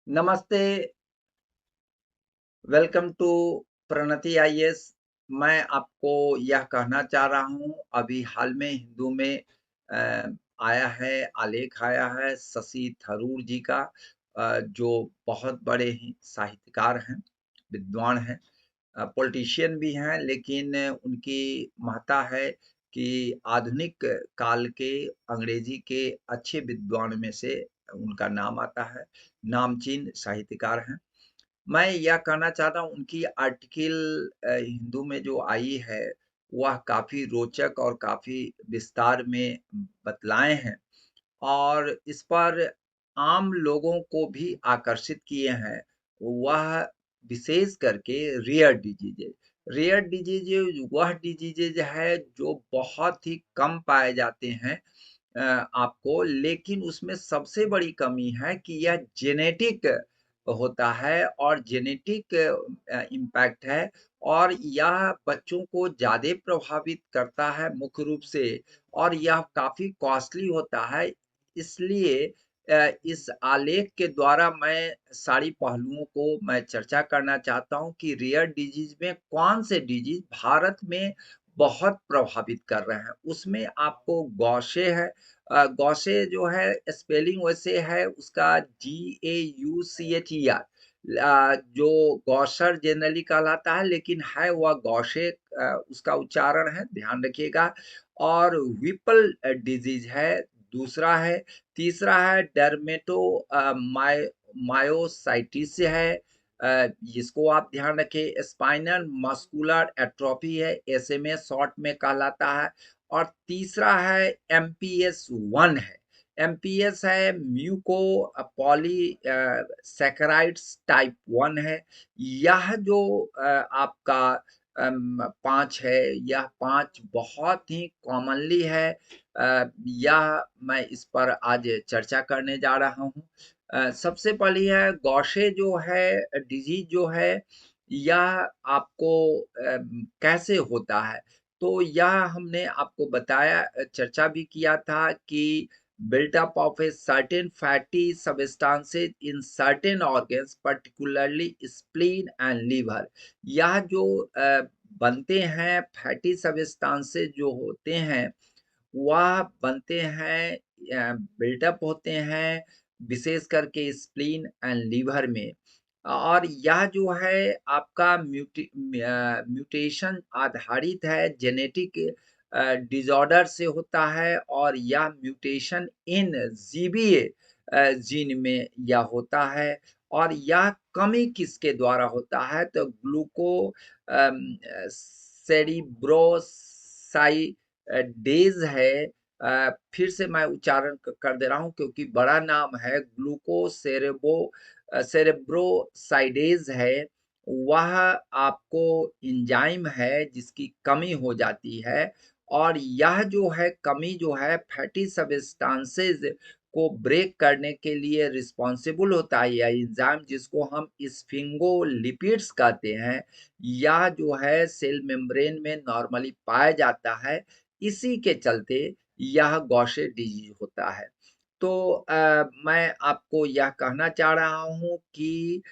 नमस्ते, welcome to Pranati IAS. मैं आपको यह कहना चाह रहा हूँ, अभी हाल में हिंदू में अ, आया है, आलेख आया है शशि थरूर जी का, जो बहुत बड़े ही साहित्यकार हैं, विद्वान हैं, पॉलिटिशियन भी हैं, लेकिन उनकी महत्ता है कि आधुनिक काल के अंग्रेजी के अच्छे विद्वान में से उनका नाम आता है, नामचीन साहित्यकार हैं। मैं यह कहना चाहता हूँ उनकी आर्टिकल हिंदू में जो आई है, वह काफ़ी रोचक और काफ़ी विस्तार में बतलाए हैं और इस पर आम लोगों को भी आकर्षित किए हैं। वह विशेष करके रेयर डिजीज़ेज़। रेयर डिजीज़ेज़ वह डिजीज़ेज़ है जो बहुत ही कम पाए जाते हैं आपको, लेकिन उसमें सबसे बड़ी कमी है कि यह जेनेटिक होता है और जेनेटिक इम्पैक्ट है और यह बच्चों को ज़्यादा प्रभावित करता है मुख्य रूप से और यह काफ़ी कॉस्टली होता है। इसलिए इस आलेख के द्वारा मैं सारी पहलुओं को मैं चर्चा करना चाहता हूँ कि रेयर डिजीज़ में कौन से डिजीज़ भारत में बहुत प्रभावित कर रहे हैं। उसमें आपको गौशे है, गौसे जो है स्पेलिंग वैसे है उसका GAUCHER, जो गौसर जनरली कहलाता है, लेकिन है वह गौशे उसका उच्चारण है, ध्यान रखिएगा। और व्हिपल डिजीज है, दूसरा है। तीसरा है डर्मेटो मायोसाइटिस है, जिसको आप ध्यान रखें। स्पाइनल मस्कुलर एट्रोफी है, SMA शॉर्ट में कहलाता है। और तीसरा है MPS 1 है। MPS है म्यूको पॉली सैकराइड्स टाइप 1 है। यह जो आपका 5 है, यह 5 बहुत ही कॉमनली है। यह मैं इस पर आज चर्चा करने जा रहा हूँ। सबसे पहली है गौशे जो है डिजीज जो है, यह आपको कैसे होता है? तो यह हमने आपको बताया, चर्चा भी किया था कि buildup of a certain fatty substances in certain organs, particularly spleen and liver। यह जो बनते हैं फैटी सबस्टांसेस जो होते हैं, वह बनते हैं, बिल्डअप होते हैं विशेष करके स्प्लीन एंड लीवर में। और यह जो है आपका म्यूटेशन आधारित है, जेनेटिक डिसऑर्डर से होता है और यह म्यूटेशन इन जीबीए जीन में यह होता है। और यह कमी किसके द्वारा होता है? तो ग्लूको सेरिब्रोसाइडेज है। फिर से मैं उच्चारण कर दे रहा हूँ क्योंकि बड़ा नाम है, सेरेब्रोसाइडेज है। वह आपको एंजाइम है जिसकी कमी हो जाती है और यह जो है कमी जो है फैटी सबस्टांसेस को ब्रेक करने के लिए रिस्पॉन्सिबल होता है, यह एंजाइम जिसको हम स्फिंगोलिपिड्स कहते हैं। यह जो है सेल मेम्ब्रेन में नॉर्मली पाया जाता है, इसी के चलते यह गौशे डिजीज होता है। तो मैं आपको यह कहना चाह रहा हूँ कि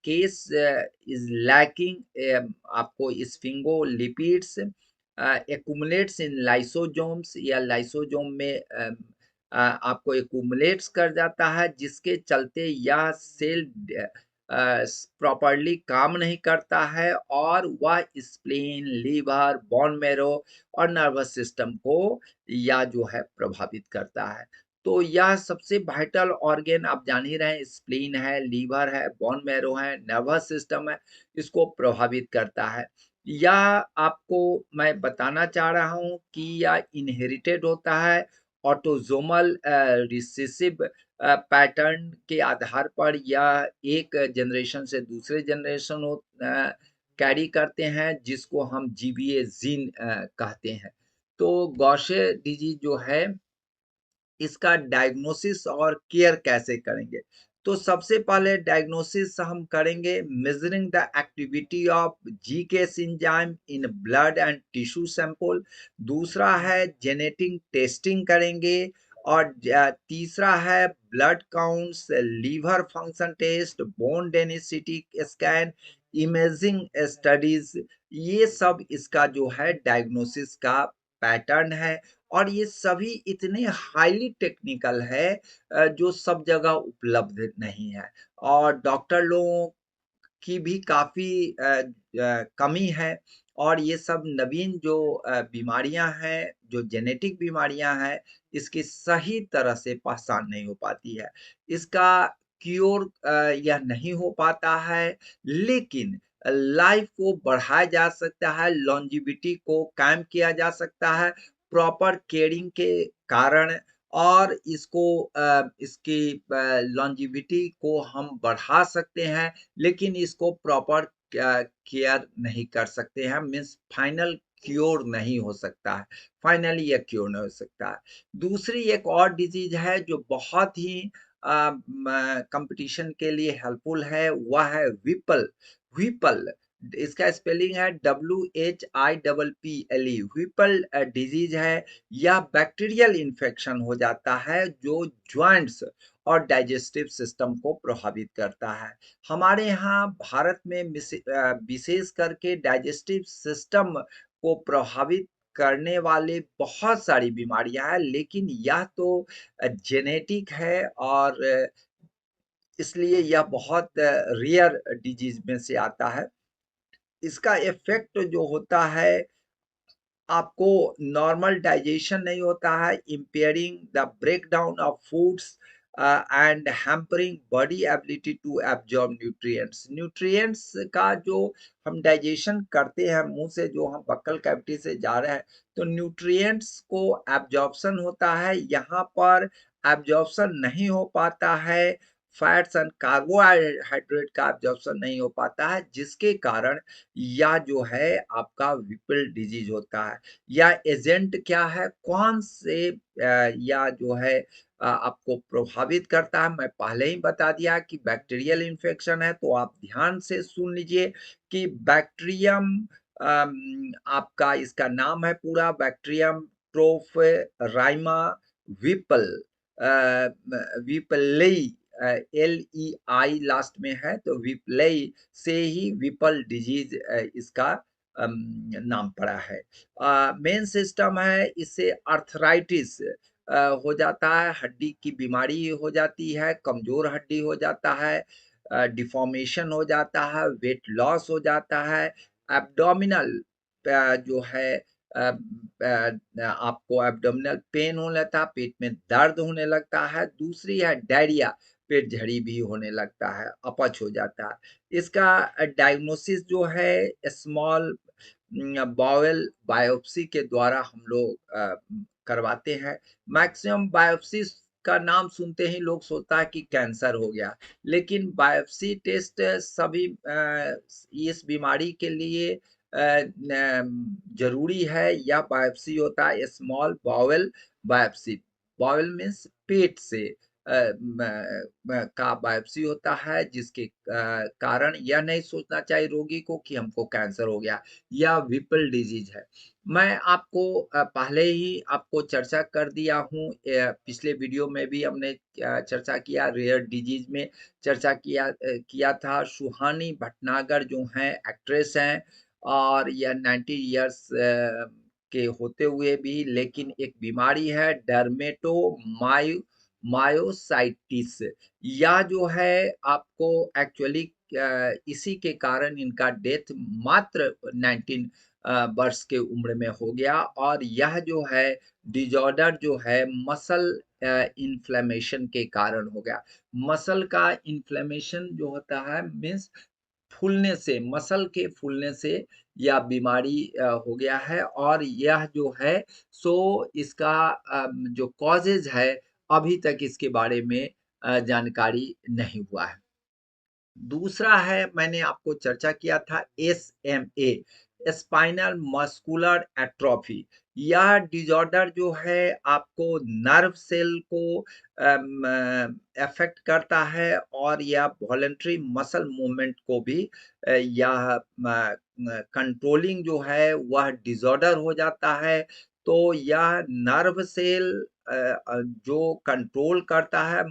केस इज लैकिंग, आपको स्फिंगोलिपिड्स एक्युमुलेट्स इन लाइसोसोम्स या लाइसोसोम में आपको एक्युमुलेट्स कर जाता है, जिसके चलते यह सेल प्रॉपर्ली काम नहीं करता है और वह स्प्लीन, लीवर, बोन मैरो और नर्वस सिस्टम को या जो है प्रभावित करता है। तो यह सबसे वाइटल ऑर्गन आप जान ही रहे हैं, स्प्लीन है, लीवर है, बोन मैरो है, नर्वस सिस्टम है, इसको प्रभावित करता है। यह आपको मैं बताना चाह रहा हूँ कि यह इनहेरिटेड होता है, ऑटोसोमल रिसेसिव पैटर्न के आधार पर यह एक जनरेशन से दूसरे जनरेशन कैरी करते हैं, जिसको हम जीबीए जीन कहते हैं। तो गौशे डिजीज जो है, इसका डायग्नोसिस और केयर कैसे करेंगे? तो सबसे पहले डायग्नोसिस हम करेंगे measuring the activity of GCase enzyme in blood and tissue sample. दूसरा है जेनेटिक टेस्टिंग करेंगे और तीसरा है blood counts, liver function test, bone density scan, imaging studies, ये सब इसका जो है डायग्नोसिस का पैटर्न है। और ये सभी इतने हाईली टेक्निकल है जो सब जगह उपलब्ध नहीं है, और डॉक्टर लोगों की भी काफ़ी कमी है। और ये सब नवीन जो बीमारियां हैं, जो जेनेटिक बीमारियां हैं, इसकी सही तरह से पहचान नहीं हो पाती है। इसका क्योर यह नहीं हो पाता है, लेकिन लाइफ को बढ़ाया जा सकता है, लॉन्जेविटी को कायम किया जा सकता है प्रॉपर केयरिंग के कारण। और इसको इसकी लॉन्जेविटी को हम बढ़ा सकते हैं, लेकिन इसको प्रॉपर केयर नहीं कर सकते हैं, मीन्स फाइनल क्योर नहीं हो सकता है, फाइनली यह क्योर नहीं हो सकता है। दूसरी एक और डिजीज है जो बहुत ही कंपटीशन के लिए हेल्पफुल है, वह है विपल। विपल, इसका स्पेलिंग है WHIPPLE। विपल डिजीज है, यह बैक्टीरियल इन्फेक्शन हो जाता है जो ज्वाइंट्स और डाइजेस्टिव सिस्टम को प्रभावित करता है। हमारे यहाँ भारत में विशेष करके डाइजेस्टिव सिस्टम को प्रभावित करने वाले बहुत सारी बीमारियां हैं, लेकिन यह तो जेनेटिक है, और इसलिए यह बहुत रेयर डिजीज में से आता है। इसका इफेक्ट जो होता है, आपको नॉर्मल डाइजेशन नहीं होता है, impairing the breakdown of foods and hampering body ability to absorb nutrients. Nutrients का जो हम डाइजेशन करते हैं मुंह से, जो हम बक्कल कैविटी से जा रहे हैं, तो न्यूट्रिएंट्स को एब्जॉर्प्शन होता है, यहाँ पर एब्जॉर्प्शन नहीं हो पाता है, फैट्स एंड कार्बोहाइड्रेट का एब्जॉर्प्शन नहीं हो पाता है, जिसके कारण या जो है आपका विपल डिजीज होता है। या एजेंट क्या है, कौन से या जो है आपको प्रभावित करता है, मैं पहले ही बता दिया कि बैक्टीरियल इन्फेक्शन है। तो आप ध्यान से सुन लीजिए कि बैक्टीरियम, आपका इसका नाम है पूरा बैक्टीरियम ट्रोफेराइमा विपल, विपलई, LEI लास्ट में है, तो विपलई से ही विपल डिजीज इसका नाम पड़ा है। मेन सिस्टम है, इससे अर्थराइटिस हो जाता है, हड्डी की बीमारी हो जाती है, कमजोर हड्डी हो जाता है, डिफॉर्मेशन हो जाता है, वेट लॉस हो जाता है, एब्डोमिनल जो है आपको एब्डोमिनल पेन होने लगता है, पेट में दर्द होने लगता है। दूसरी है डायरिया, पेट झड़ी भी होने लगता है, अपच हो जाता है। इसका डायग्नोसिस जो है स्मॉल बॉवेल बायोप्सी के द्वारा हम लोग करवाते हैं। मैक्सिमम बायोप्सी का नाम सुनते ही लोग सोचता है कि कैंसर हो गया, लेकिन बायोप्सी टेस्ट सभी इस बीमारी के लिए जरूरी है। यह बायोप्सी होता है small bowel biopsy. Bowel means पेट से का बायोप्सी होता है, जिसके कारण यह नहीं सोचना चाहिए रोगी को कि हमको कैंसर हो गया, यह विपल डिजीज है। मैं आपको पहले ही आपको चर्चा कर दिया हूँ, पिछले वीडियो में भी हमने चर्चा किया, रेयर डिजीज में चर्चा किया था। सुहानी भटनागर जो हैं एक्ट्रेस हैं, और यह 90 इयर्स के होते हुए भी लेकिन एक बीमारी है मायोसाइटिस, या जो है आपको एक्चुअली इसी के कारण इनका डेथ मात्र 19 वर्ष के उम्र में हो गया। और यह जो है डिजॉर्डर जो है मसल इन्फ्लेमेशन के कारण हो गया। मसल का इन्फ्लेमेशन जो होता है मीन्स फूलने से, मसल के फूलने से यह बीमारी हो गया है। और यह जो है सो इसका जो कॉजेज है, अभी तक इसके बारे में जानकारी नहीं हुआ है। दूसरा है, मैंने आपको चर्चा किया था SMA, स्पाइनल मस्कुलर एट्रोफी। यह डिसऑर्डर जो है आपको नर्व सेल को अफेक्ट करता है, और यह वॉलेंटरी मसल मूवमेंट को भी यह कंट्रोलिंग जो है वह डिसऑर्डर हो जाता है। तो यह नर्व सेल जो कंट्रोल करता है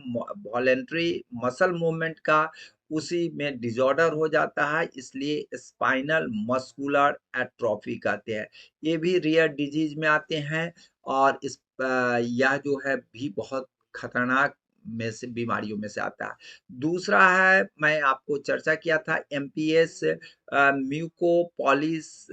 वॉलेंटरी मसल मूवमेंट का, उसी में डिसऑर्डर हो जाता है, इसलिए स्पाइनल मस्कुलर एट्रोफी कहते हैं। ये भी रेयर डिजीज में आते हैं और यह जो है भी बहुत खतरनाक में से बीमारियों में से आता है। दूसरा है, मैं आपको चर्चा किया था एमपीएस, म्यूकोपॉलीस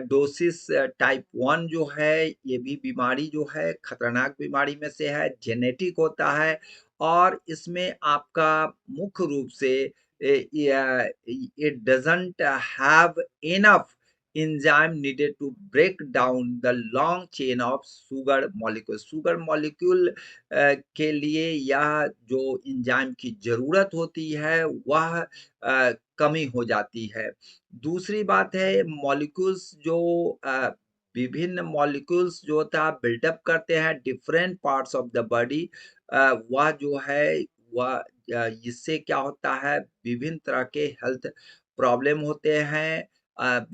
डोसिस टाइप 1 जो है, ये भी बीमारी जो है खतरनाक बीमारी में से है, जेनेटिक होता है और इसमें आपका मुख्य रूप से it doesn't have enough enzyme needed to break down the long chain of sugar molecule. Sugar molecule के लिए यह जो एंजाइम की ज़रूरत होती है, वह कमी हो जाती है। दूसरी बात है मॉलिक्यूल्स जो विभिन्न मॉलिक्यूल्स जो होता है बिल्डअप करते हैं different parts of the body, वह जो है वह इससे क्या होता है विभिन्न तरह के हेल्थ प्रॉब्लम होते हैं।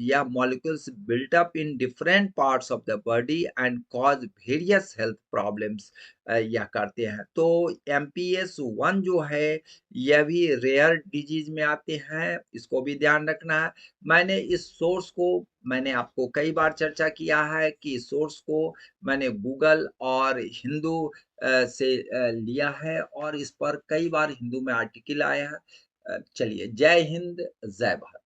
यह molecules built up in different parts of the body and cause various health problems यह करते हैं। तो एमपीएस 1 जो है यह भी रेयर डिजीज में आते हैं, इसको भी ध्यान रखना है। मैंने इस सोर्स को मैंने आपको कई बार चर्चा किया है कि इस सोर्स को मैंने गूगल और हिंदू से लिया है और इस पर कई बार हिंदू में आर्टिकल आया है। चलिए, जय हिंद, जय भारत।